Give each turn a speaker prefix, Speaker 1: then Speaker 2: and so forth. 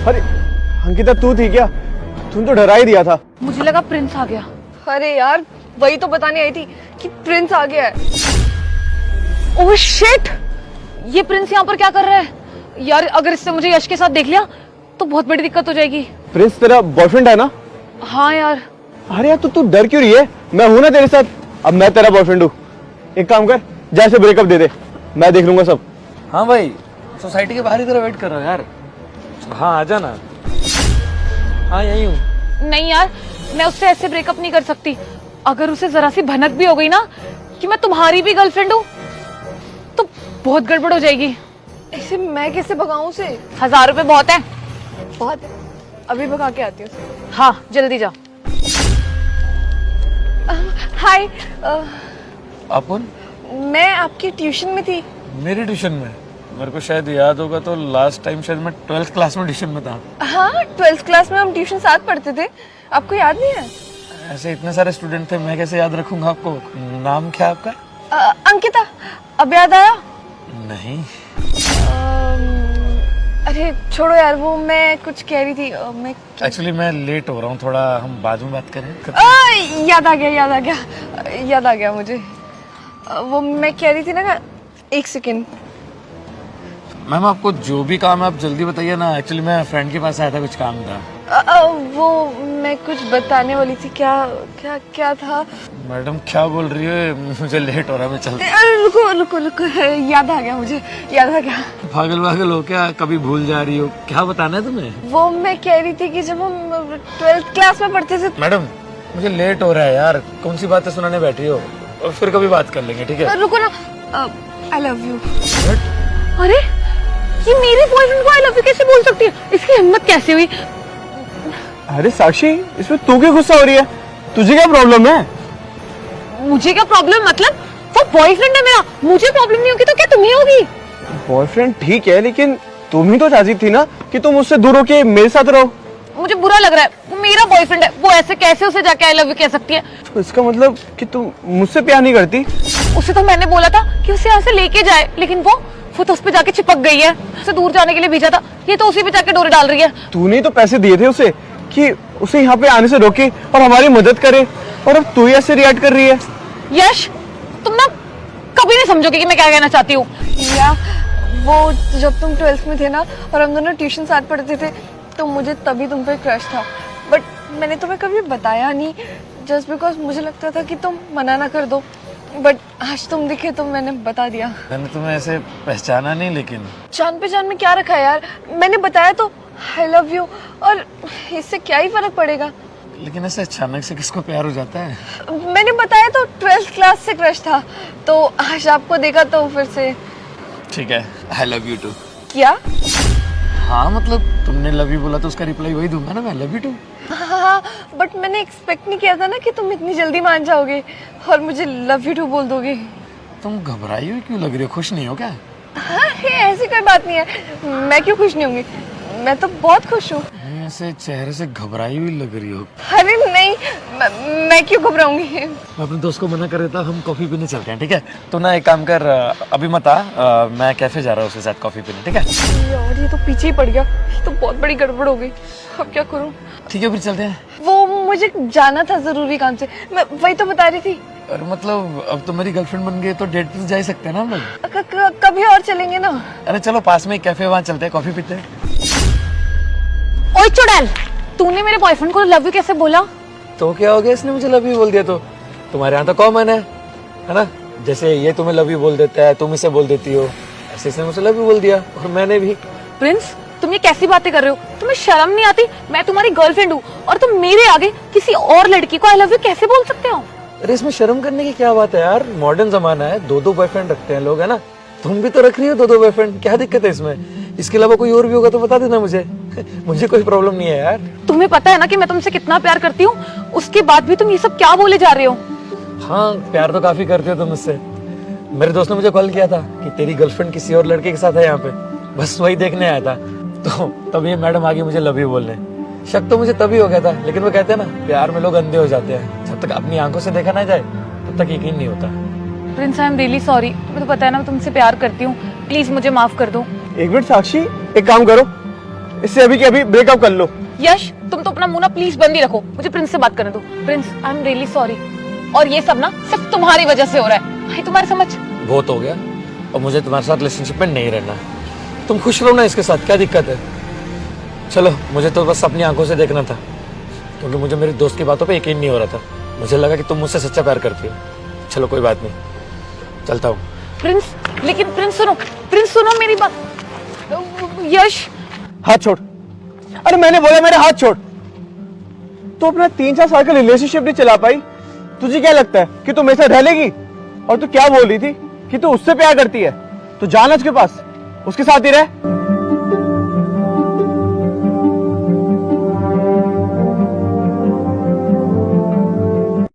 Speaker 1: अरे अंकिता तू थी क्या? तूने तो डरा ही दिया था।
Speaker 2: मुझे लगा प्रिंस आ गया।
Speaker 3: अरे यार वही तो बताने आई थी कि प्रिंस आ गया है।
Speaker 2: Oh shit! ये प्रिंस यहाँ पर क्या कर रहा है? यार अगर इससे मुझे यश के साथ देख लिया तो बहुत बड़ी दिक्कत हो जाएगी।
Speaker 1: प्रिंस तेरा बॉयफ्रेंड है ना?
Speaker 2: हाँ यार।
Speaker 1: अरे यार तू डर क्यों रही है? मैं हूं ना तेरे साथ। अब मैं तेरा बॉयफ्रेंड हूँ। एक काम कर, जैसे ब्रेकअप दे दे, मैं देख लूंगा सब।
Speaker 4: हाँ भाई, सोसाइटी के बाहर ही तेरा वेट कर रहा हूँ यार। हाँ आ जाना। हाँ यही हूँ।
Speaker 2: नहीं यार, मैं उससे ऐसे ब्रेकअप नहीं कर सकती। अगर उसे जरा सी भनक भी हो गई ना कि मैं तुम्हारी भी गर्लफ्रेंड हूँ तो बहुत गड़बड़ हो जाएगी।
Speaker 3: ऐसे मैं कैसे भगाऊं उसे?
Speaker 2: 1000 रुपए बहुत है।
Speaker 3: बहुत है, अभी भगा के आती हूँ उसे।
Speaker 2: हाँ जल्दी जा।
Speaker 3: हाय,
Speaker 4: अपन
Speaker 3: मैं आपकी ट्यूशन में थी।
Speaker 4: मेरी ट्यूशन में? मेरे को शायद याद होगा तो लास्ट टाइम शायद मैं 12th क्लास में ट्यूशन में था।
Speaker 3: हाँ 12th क्लास में हम ट्यूशन साथ पढ़ते थे, आपको याद नहीं है?
Speaker 4: ऐसे इतने सारे स्टूडेंट थे, मैं कैसे याद रखूंगा आपको? नाम क्या आपका?
Speaker 3: अंकिता, अब याद आया?
Speaker 4: नहीं।
Speaker 3: अरे छोड़ो यार, वो मैं कुछ कह रही थी। मैं
Speaker 4: एक्चुअली मैं लेट हो रहा हूँ थोड़ा, हम बाद में बात करें।
Speaker 3: याद आ गया मुझे। वो मैं कह रही थी ना, एक सेकेंड।
Speaker 4: मैम आपको जो भी काम है आप जल्दी बताइए ना। एक्चुअली मैं फ्रेंड के पास आया था, कुछ काम था।
Speaker 3: वो मैं कुछ बताने वाली थी। क्या क्या क्या था?
Speaker 4: मैडम क्या बोल रही है? मुझे लेट हो रहा है, मैं चलता।
Speaker 3: रुको, याद आ गया।
Speaker 4: पागल हो क्या? कभी भूल जा रही हो? क्या बताना है तुम्हें?
Speaker 3: वो मैं कह रही थी कि जब हम 12th क्लास में पढ़ते थे।
Speaker 4: मैडम मुझे लेट हो रहा है यार, कौन सी बातें सुनाने बैठी हो? और फिर कभी बात कर लेंगे, ठीक है?
Speaker 3: रुको ना, आई लव यू।
Speaker 2: अरे ये मेरे बॉयफ्रेंड को आई लव यू कैसे बोल सकती है? इसकी हिम्मत कैसे हुई?
Speaker 1: अरे साक्षी, इसमें तू क्यों गुस्सा हो रही है? तुझे क्या प्रॉब्लम है?
Speaker 2: मुझे क्या प्रॉब्लम? मतलब वो बॉयफ्रेंड है मेरा, मुझे प्रॉब्लम नहीं होगी तो क्या तुम्हें होगी?
Speaker 1: बॉयफ्रेंड ठीक है, लेकिन तुम ही तो चाहती थी ना कि तुम उससे दूर होके मेरे साथ रहो।
Speaker 2: मुझे बुरा लग रहा है, वो मेरा बॉयफ्रेंड है, वो ऐसे कैसे उसे जाके आई लव यू कह सकती है?
Speaker 1: तो इसका मतलब कि तुम मुझसे प्यार नहीं करती?
Speaker 2: उसे तो मैंने बोला था कि उसे यहाँ से लेके जाए, लेकिन वो तो उस पे जाके चिपक गई है। उसे दूर जाने के लिए भेजा था, ये तो उसी पे जाके डोरे डाल रही है।
Speaker 1: तूने तो पैसे दिए थे उसे कि उसे यहाँ पे आने से रोके और हमारी मदद करे, और अब तू ही ऐसे रिएक्ट कर रही है।
Speaker 2: यश, तुम ना कभी नहीं समझोगे कि मैं क्या कहना चाहती हूँ।
Speaker 3: या वो जब तुम 12th में थे ना और हम दोनों ट्यूशन साथ पढ़ते थे, तो मुझे तभी तुम पे क्रश था। बट मैंने तुम्हें कभी बताया नहीं, जस्ट बिकॉज मुझे लगता था कि तुम मना ना कर दो। बट आज तुम दिखे तो मैंने बता दिया।
Speaker 4: मैंने तुम्हें ऐसे पहचाना नहीं, लेकिन
Speaker 3: जान पहचान में क्या रखा है यार? मैंने बताया तो आई लव यू, और इससे क्या ही फर्क पड़ेगा?
Speaker 4: लेकिन ऐसे अचानक से किसको प्यार हो जाता है?
Speaker 3: मैंने बताया तो 12th क्लास से क्रश था, तो आज आपको देखा तो फिर से।
Speaker 4: ठीक है, आई लव यू टू।
Speaker 3: क्या?
Speaker 4: हाँ मतलब तुमने लव यू बोला तो उसका रिप्लाई वही दूंगा ना, मैं लव यू टू।
Speaker 3: हाँ, बट मैंने एक्सपेक्ट नहीं किया था ना कि तुम इतनी जल्दी मान जाओगे और मुझे लव यू टू बोल दोगे।
Speaker 4: तुम घबराई हुई क्यों लग रही हो? खुश नहीं हो क्या?
Speaker 3: हाँ, ऐसी कोई बात नहीं है, मैं क्यों खुश नहीं होंगी? मैं तो बहुत खुश हूँ।
Speaker 4: ऐसे चेहरे से घबराई हुई लग रही हो।
Speaker 3: अरे नहीं, मैं क्यों घबराऊंगी?
Speaker 4: मैं अपने दोस्त को मना कर देता, हम कॉफी पीने चलते हैं, ठीक है? तो ना एक काम कर, अभी मत आ, मैं कैफे जा रहा हूँ उसके साथ कॉफी पीने, ठीक है?
Speaker 3: यार ये तो पीछे ही पड़ गया, ये तो बहुत बड़ी गड़बड़ हो गई। अब क्या करूँ?
Speaker 4: ठीक है फिर चलते हैं।
Speaker 3: वो मुझे जाना था जरूरी काम से, मैं वही तो बता रही थी।
Speaker 4: और मतलब अब तो मेरी गर्लफ्रेंड बन गई तो डेट पे तो जा ही सकते हैं ना हम लोग।
Speaker 3: कभी और चलेंगे ना।
Speaker 4: अरे चलो पास में एक कैफे, वहाँ चलते हैं, कॉफी पीते हैं।
Speaker 2: ओए चुड़ैल, तूने मेरे बॉयफ्रेंड को लव यू कैसे बोला?
Speaker 4: तो क्या हो गया, इसने मुझे लव यू बोल दिया तो? तुम्हारे यहाँ तो कॉमन है ना? जैसे ये तुम्हें लव यू बोल देता है, तुम इसे बोल देती हो, ऐसे इसने मुझे लव यू बोल दिया और मैंने भी।
Speaker 2: प्रिंस, तुम ये कैसी बातें कर रहे हो? तुम्हें शर्म नहीं आती? मैं तुम्हारी गर्लफ्रेंड हूँ और तुम मेरे आगे किसी और लड़की को आई लव यू कैसे बोल सकते हो?
Speaker 4: अरे इसमें शर्म करने की क्या बात है यार? मॉडर्न जमाना है, दो बॉयफ्रेंड रखते हैं लोग, है ना? तुम भी तो रख रही हो दो बॉयफ्रेंड, क्या दिक्कत है इसमें? इसके अलावा कोई और भी होगा तो बता देना मुझे। मुझे कोई प्रॉब्लम नहीं है यार।
Speaker 2: तुम्हें पता है ना कि मैं तुमसे कितना प्यार करती हूँ, उसके बाद भी तुम ये सब क्या बोले जा रहे हो?
Speaker 4: हाँ प्यार तो काफी करते हो तुम मुझसे। मेरे दोस्त ने मुझे कॉल किया था कि तेरी गर्लफ्रेंड किसी और लड़के के साथ है यहाँ पे, बस वही देखने आया था। तो तब ये मैडम आगे मुझे लव यू बोलने। शक तो मुझे तभी हो गया था, लेकिन वो कहते हैं ना प्यार में लोग अंधे हो जाते हैं, जब तक अपनी आंखों से देखा ना जाए तब तक यकीन नहीं होता।
Speaker 2: Prince, I am really sorry. मुझे तो पता है ना मैं तुमसे प्यार करती हूँ, प्लीज मुझे माफ कर दो।
Speaker 1: एक मिनट साक्षी, एक काम करो, इससे अभी के अभी ब्रेकअप कर लो।
Speaker 2: यश तुम तो अपना मुंह ना प्लीज बंद ही रखो, मुझे प्रिंस से बात करने दो। Prince I am really sorry, और ये सब ना सिर्फ तुम्हारी वजह से हो रहा है। भाई तुम्हारी समझ।
Speaker 4: बहुत हो गया, और मुझे तुम्हारे साथ रिलेशनशिप में नहीं रहना। तुम खुश रहो ना इसके साथ, क्या दिक्कत है? चलो, मुझे तो बस अपनी आंखों से देखना था, क्योंकि मुझे मेरे दोस्त की बातों पे यकीन नहीं हो रहा था। मुझे लगा कि तुम मुझसे सच्चा प्यार करती हो। चलो कोई बात नहीं, चलता हूँ।
Speaker 2: प्रिंस, लेकिन प्रिंस सुनो मेरी बात। यश
Speaker 1: हाथ छोड़। अरे मैंने बोला मेरे हाथ छोड़। तो अपना 3-4 साल का रिलेशनशिप नहीं चला पाई, तुझे क्या लगता है कि तू मेरे साथ रह लेगी? और तू क्या बोल रही थी कि तू उससे प्यार करती है? तो जान उसके पास, उसके साथ ही रह।